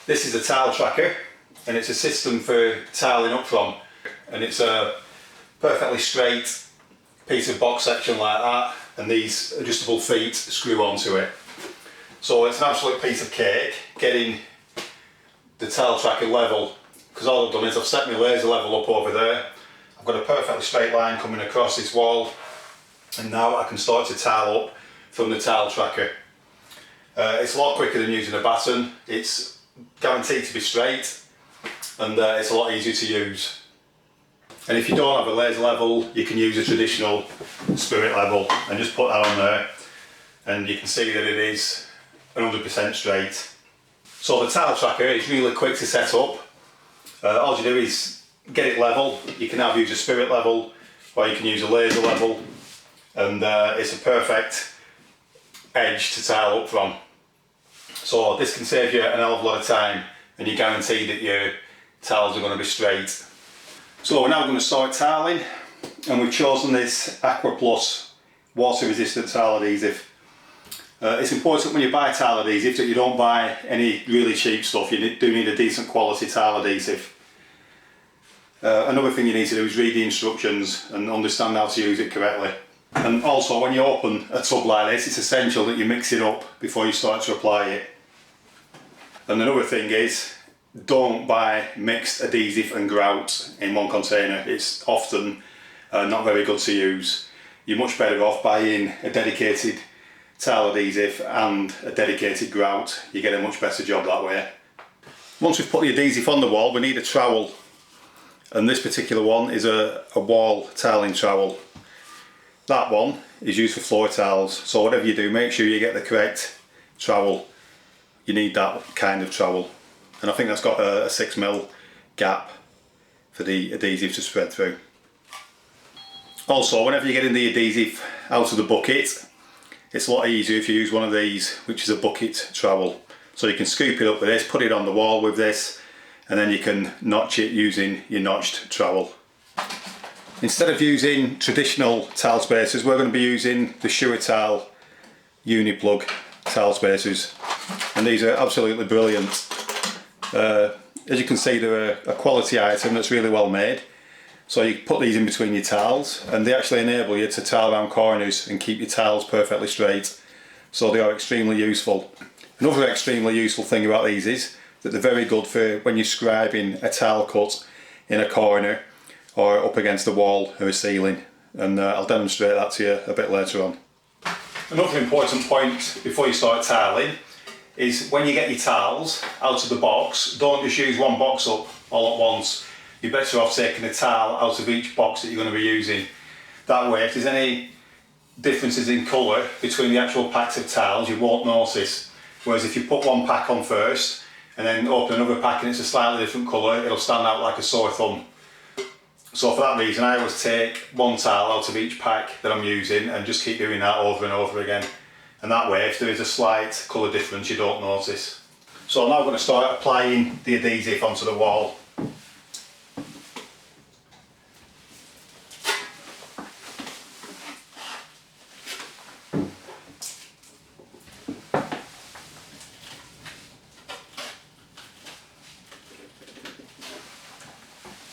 This is a tile tracker, and it's a system for tiling up from, and it's a perfectly straight piece of box section like that, and these adjustable feet screw onto it. So it's an absolute piece of cake getting the tile tracker level, because all I've done is I've set my laser level up over there. I've got a perfectly straight line coming across this wall, and now I can start to tile up from the tile tracker. It's a lot quicker than using a batten. It's guaranteed to be straight, and it's a lot easier to use. And if you don't have a laser level, you can use a traditional spirit level and just put that on there, and you can see that it is 100% straight. So the tile tracker is really quick to set up. All you do is get it level. You can either use a spirit level or you can use a laser level, and it's a perfect edge to tile up from. So this can save you an hell of a lot of time, and you're guaranteed that your tiles are going to be straight. So we're now going to start tiling, and we've chosen this Aqua Plus water resistant tile adhesive. It's important when you buy tile adhesive that you don't buy any really cheap stuff. You do need a decent quality tile adhesive. Another thing you need to do is read the instructions and understand how to use it correctly. And also, when you open a tub like this, it's essential that you mix it up before you start to apply it. And another thing is, don't buy mixed adhesive and grout in one container. It's often not very good to use. You're much better off buying a dedicated tile adhesive and a dedicated grout. You get a much better job that way. Once we've put the adhesive on the wall, we need a trowel, and this particular one is a wall tiling trowel. That one is used for floor tiles, so whatever you do, make sure you get the correct trowel. You need that kind of trowel, and I think that's got a 6mm gap for the adhesive to spread through. Also, whenever you're getting the adhesive out of the bucket, it's a lot easier if you use one of these, which is a bucket trowel. So you can scoop it up with this, put it on the wall with this, and then you can notch it using your notched trowel. Instead of using traditional tile spacers, we're going to be using the Sure-Tile Uni-Plug tile spacers, and these are absolutely brilliant. As you can see, they're a quality item that's really well made. So you put these in between your tiles, and they actually enable you to tile around corners and keep your tiles perfectly straight. So they are extremely useful. Another extremely useful thing about these is that they're very good for when you're scribing a tile cut in a corner or up against the wall or a ceiling, and I'll demonstrate that to you a bit later on. Another important point before you start tiling is when you get your tiles out of the box, don't just use one box up all at once. You're better off taking a tile out of each box that you're going to be using. That way, if there's any differences in colour between the actual packs of tiles, you won't notice. Whereas if you put one pack on first and then open another pack and it's a slightly different colour, it'll stand out like a sore thumb. So for that reason, I always take one tile out of each pack that I'm using and just keep doing that over and over again. And that way, if there is a slight colour difference, you don't notice. So I'm now going to start applying the adhesive onto the wall.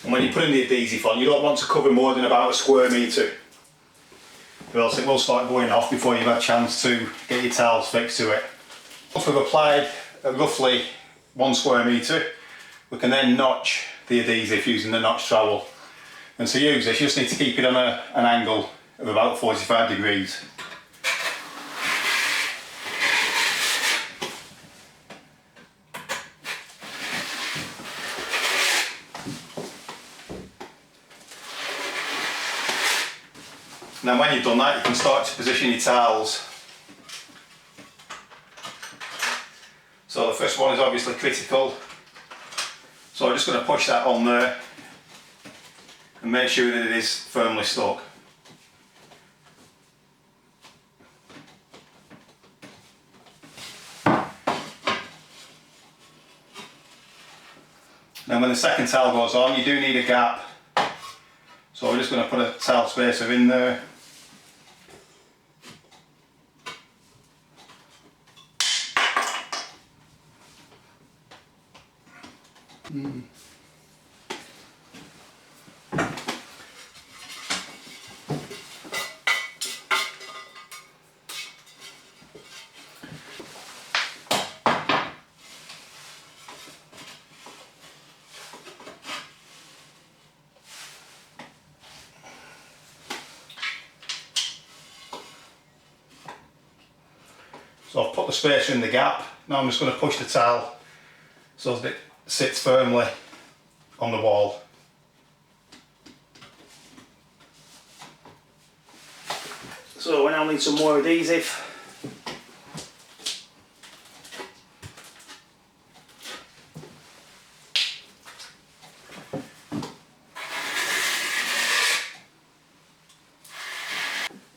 And when you're putting the adhesive on, you don't want to cover more than about a square metre, or else it will start going off before you've had a chance to get your tiles fixed to it. Once we've applied roughly 1 square metre, we can then notch the adhesive using the notch trowel. And to use this, you just need to keep it on an angle of about 45 degrees. Now when you've done that, you can start to position your tiles. So the first one is obviously critical. So I'm just going to push that on there and make sure that it is firmly stuck. Now when the second tile goes on, you do need a gap. So we're just going to put a tile spacer in there. So I've put the spacer in the gap. Now I'm just going to push the towel so that it sits firmly on the wall. So we now need some more adhesive.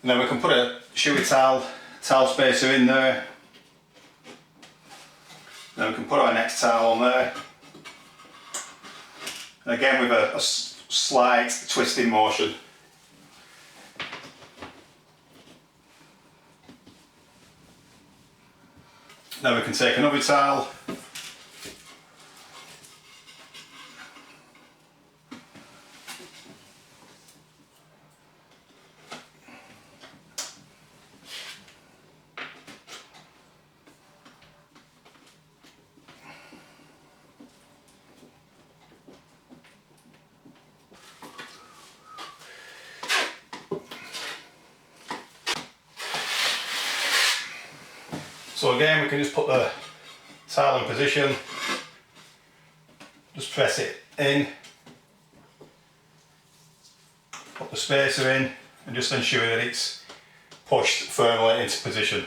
And then we can put a shoey towel spacer in there. Then we can put our next towel on there. And again with a slight twisting motion. Then we can take another towel. So again, we can just put the towel in position, just press it in, put the spacer in, and just ensure that it's pushed firmly into position.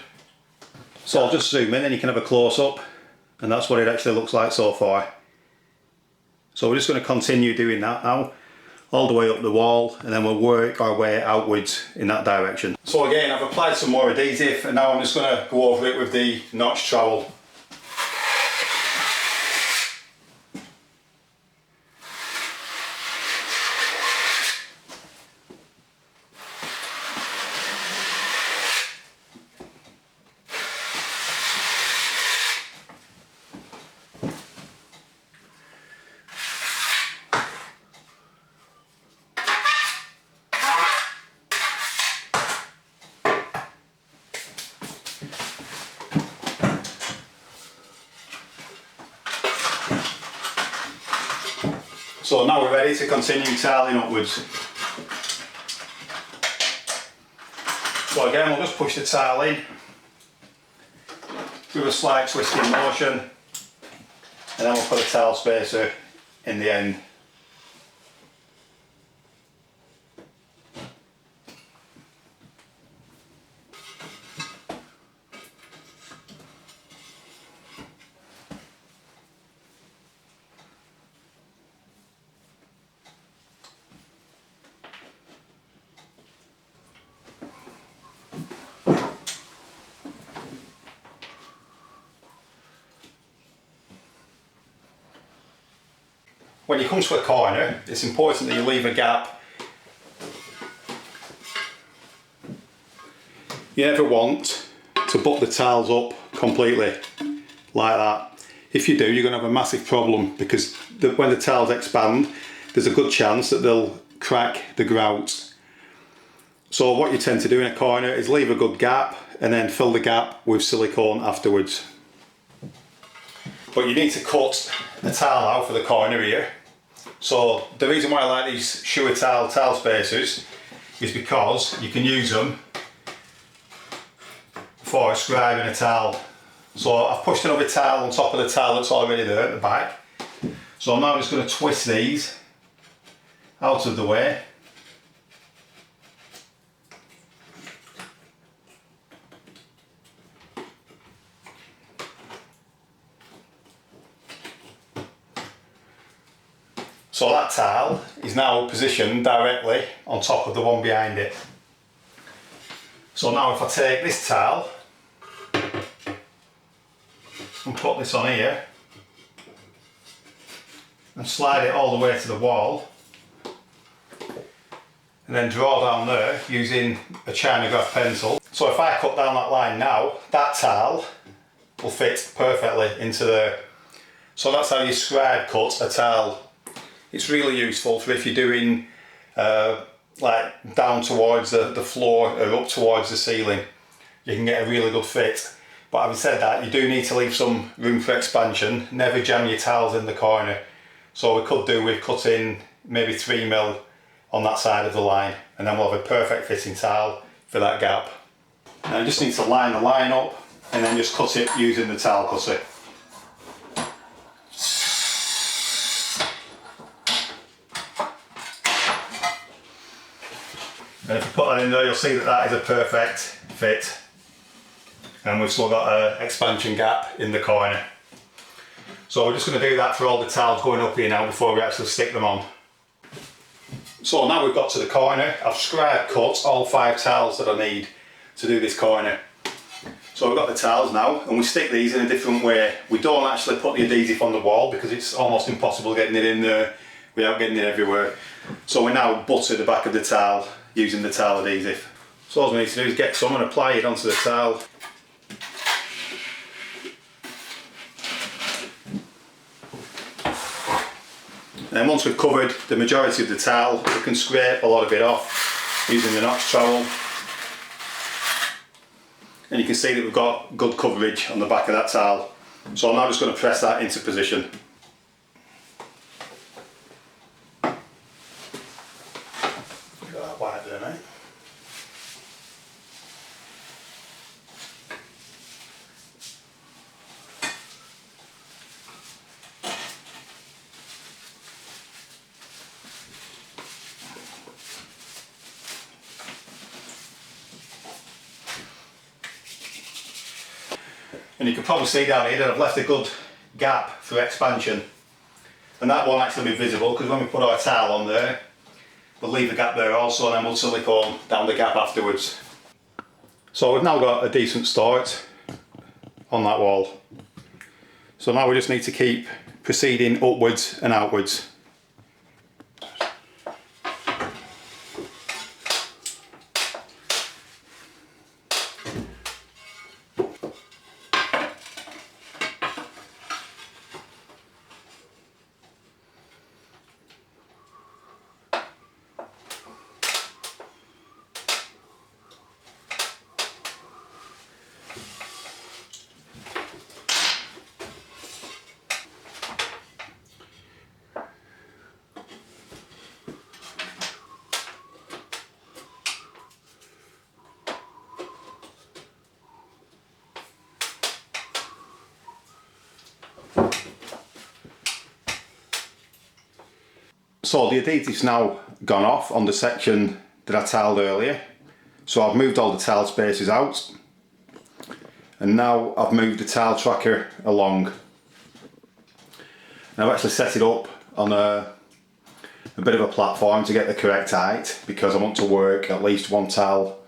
So I'll just zoom in and you can have a close-up, and that's what it actually looks like so far. So we're just going to continue doing that now, all the way up the wall, and then we'll work our way outwards in that direction. So again, I've applied some more adhesive, and now I'm just going to go over it with the notch trowel. So now we're ready to continue tiling upwards. So again, we'll just push the tile in through a slight twisting motion, and then we'll put a tile spacer in the end. When you come to a corner, it's important that you leave a gap. You never want to butt the tiles up completely like that. If you do, you're going to have a massive problem, because when the tiles expand, there's a good chance that they'll crack the grout. So what you tend to do in a corner is leave a good gap and then fill the gap with silicone afterwards. But you need to cut the tile out for the corner here. So the reason why I like these shoey tile spacers is because you can use them for scribing a tile. So I've pushed another tile on top of the tile that's already there at the back. So I'm now just going to twist these out of the way. So that tile is now positioned directly on top of the one behind it. So now if I take this tile and put this on here and slide it all the way to the wall, and then draw down there using a China graph pencil. So if I cut down that line now, that tile will fit perfectly into there. So that's how you scribe cut a tile. It's really useful for if you're doing like down towards the floor or up towards the ceiling. You can get a really good fit. But having said that, you do need to leave some room for expansion. Never jam your tiles in the corner. So we could do with cutting maybe 3mm on that side of the line, and then we'll have a perfect fitting tile for that gap. Now you just need to line the line up and then just cut it using the tile cutter. And if you put that in there, you'll see that that is a perfect fit. And we've still got an expansion gap in the corner. So we're just going to do that for all the tiles going up here now before we actually stick them on. So now we've got to the corner. I've scribe cut all 5 tiles that I need to do this corner. So we've got the tiles now, and we stick these in a different way. We don't actually put the adhesive on the wall because it's almost impossible getting it in there without getting it everywhere. So we now butter the back of the tile using the tile adhesive. So all we need to do is get some and apply it onto the tile. And then once we've covered the majority of the tile, we can scrape a lot of it off using the notch trowel. And you can see that we've got good coverage on the back of that tile. So I'm now just going to press that into position. Got that white there, mate. And you can probably see down here that I've left a good gap for expansion. And that won't actually be visible because when we put our tile on there, we'll leave a gap there also, and then we'll silicone down the gap afterwards. So we've now got a decent start on that wall. So now we just need to keep proceeding upwards and outwards. So the adhesive's now gone off on the section that I tiled earlier. So I've moved all the tile spaces out. And now I've moved the tile tracker along. And I've actually set it up on a bit of a platform to get the correct height, because I want to work at least 1 tile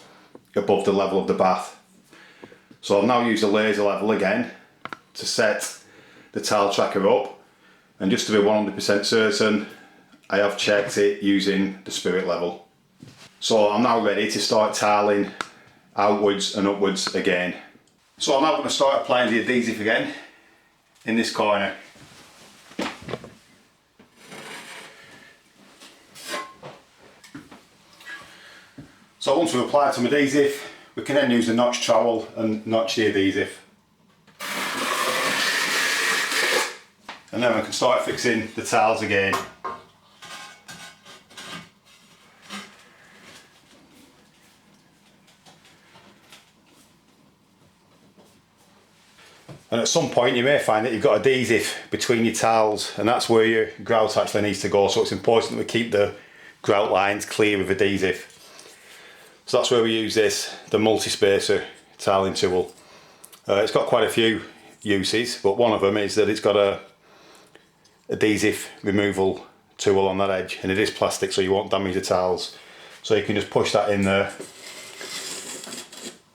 above the level of the bath. So I've now used a laser level again to set the tile tracker up, and just to be 100% certain, I have checked it using the spirit level. So I'm now ready to start tiling outwards and upwards again. So I'm now going to start applying the adhesive again in this corner. So once we've applied some adhesive, we can then use the notch trowel and notch the adhesive. And then we can start fixing the tiles again. And at some point you may find that you've got adhesive between your tiles, and that's where your grout actually needs to go. So it's important that we keep the grout lines clear of adhesive. So that's where we use this, the multi-spacer tiling tool. It's got quite a few uses, but one of them is that it's got a adhesive removal tool on that edge, and it is plastic so you won't damage the tiles. So you can just push that in there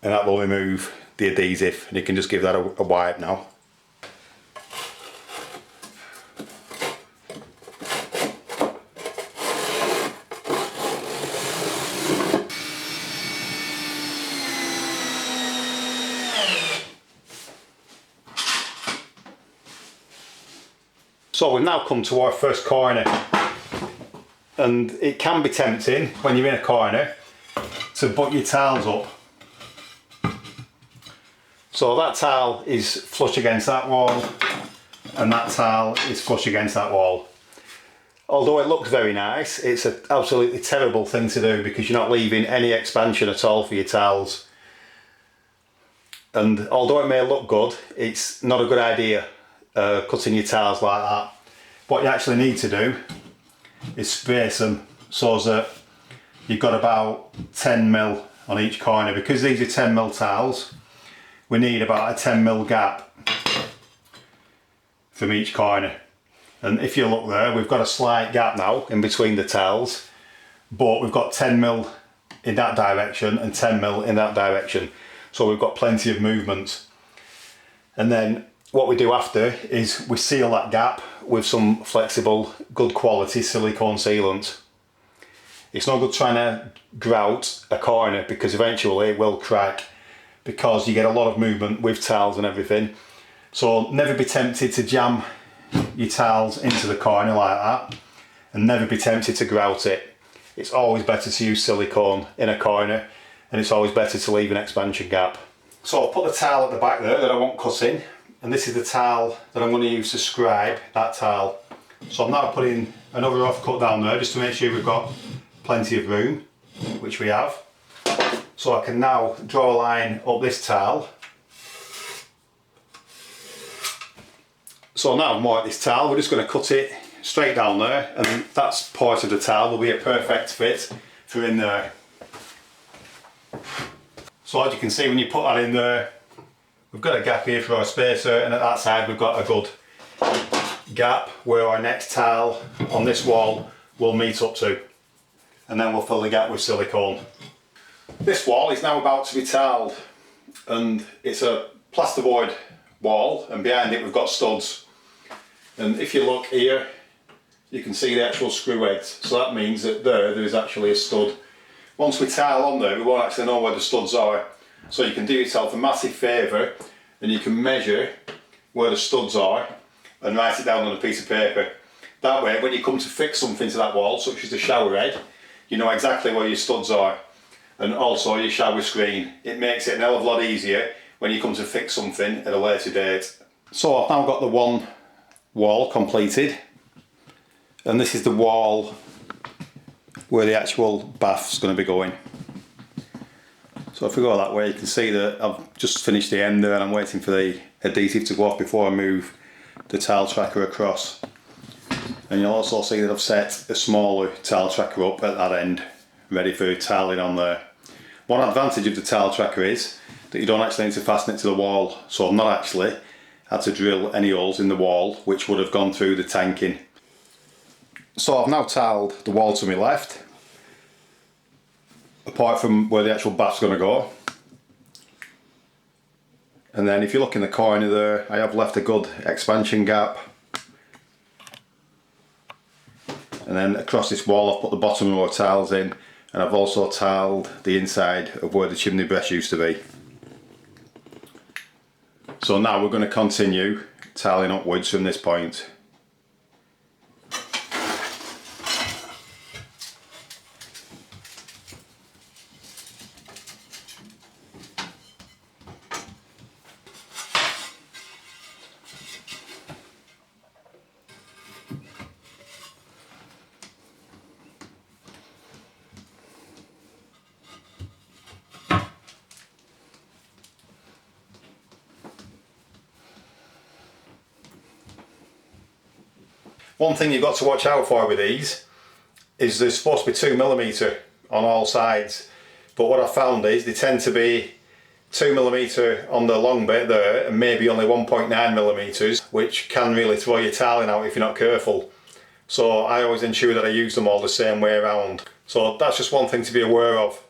and that will remove the adhesive, and you can just give that a wipe now. So we've now come to our first corner, and it can be tempting when you're in a corner to butt your tiles up. So that tile is flush against that wall, and that tile is flush against that wall. Although it looks very nice, it's an absolutely terrible thing to do because you're not leaving any expansion at all for your tiles. And although it may look good, it's not a good idea cutting your tiles like that. What you actually need to do is space them so that you've got about 10mm on each corner. Because these are 10mm tiles, we need about a 10mm gap from each corner. And if you look there, we've got a slight gap now in between the tiles, but we've got 10mm in that direction and 10mm in that direction. So we've got plenty of movement. And then what we do after is we seal that gap with some flexible, good quality silicone sealant. It's no good trying to grout a corner because eventually it will crack because you get a lot of movement with tiles and everything. So never be tempted to jam your tiles into the corner like that, and never be tempted to grout it. It's always better to use silicone in a corner, and it's always better to leave an expansion gap. So I'll put the tile at the back there that I want cutting, and this is the tile that I'm going to use to scribe that tile. So I'm now putting another rough cut down there just to make sure we've got plenty of room, which we have. So I can now draw a line up this tile. So now more at this tile, we're just going to cut it straight down there, and that's part of the tile will be a perfect fit for in there. So as you can see, when you put that in there, we've got a gap here for our spacer, and at that side we've got a good gap where our next tile on this wall will meet up to, and then we'll fill the gap with silicone. This wall is now about to be tiled, and it's a plasterboard wall, and behind it we've got studs. And if you look here, you can see the actual screw heads. So that means that there is actually a stud. Once we tile on there, we won't actually know where the studs are. So you can do yourself a massive favour, and you can measure where the studs are and write it down on a piece of paper. That way, when you come to fix something to that wall, such as the shower head, you know exactly where your studs are, and also your shower screen. It makes it an hell of a lot easier when you come to fix something at a later date. So I've now got the one wall completed, and this is the wall where the actual bath's going to be going. So if we go that way, you can see that I've just finished the end there, and I'm waiting for the adhesive to go off before I move the tile tracker across. And you'll also see that I've set a smaller tile tracker up at that end, ready for tiling on there. One advantage of the tile tracker is that you don't actually need to fasten it to the wall, so I've not actually had to drill any holes in the wall which would have gone through the tanking. So I've now tiled the wall to my left, apart from where the actual bath's going to go. And then if you look in the corner there, I have left a good expansion gap. And then across this wall I've put the bottom row of tiles in, and I've also tiled the inside of where the chimney breast used to be. So now we're going to continue tiling upwards from this point. One thing you've got to watch out for with these is there's supposed to be 2mm on all sides, but what I found is they tend to be 2mm on the long bit there and maybe only 1.9mm, which can really throw your tiling out if you're not careful. So I always ensure that I use them all the same way around. So that's just one thing to be aware of,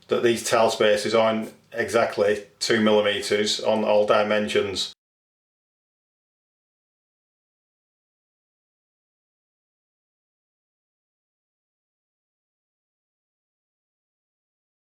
that these tile spaces aren't exactly 2mm on all dimensions.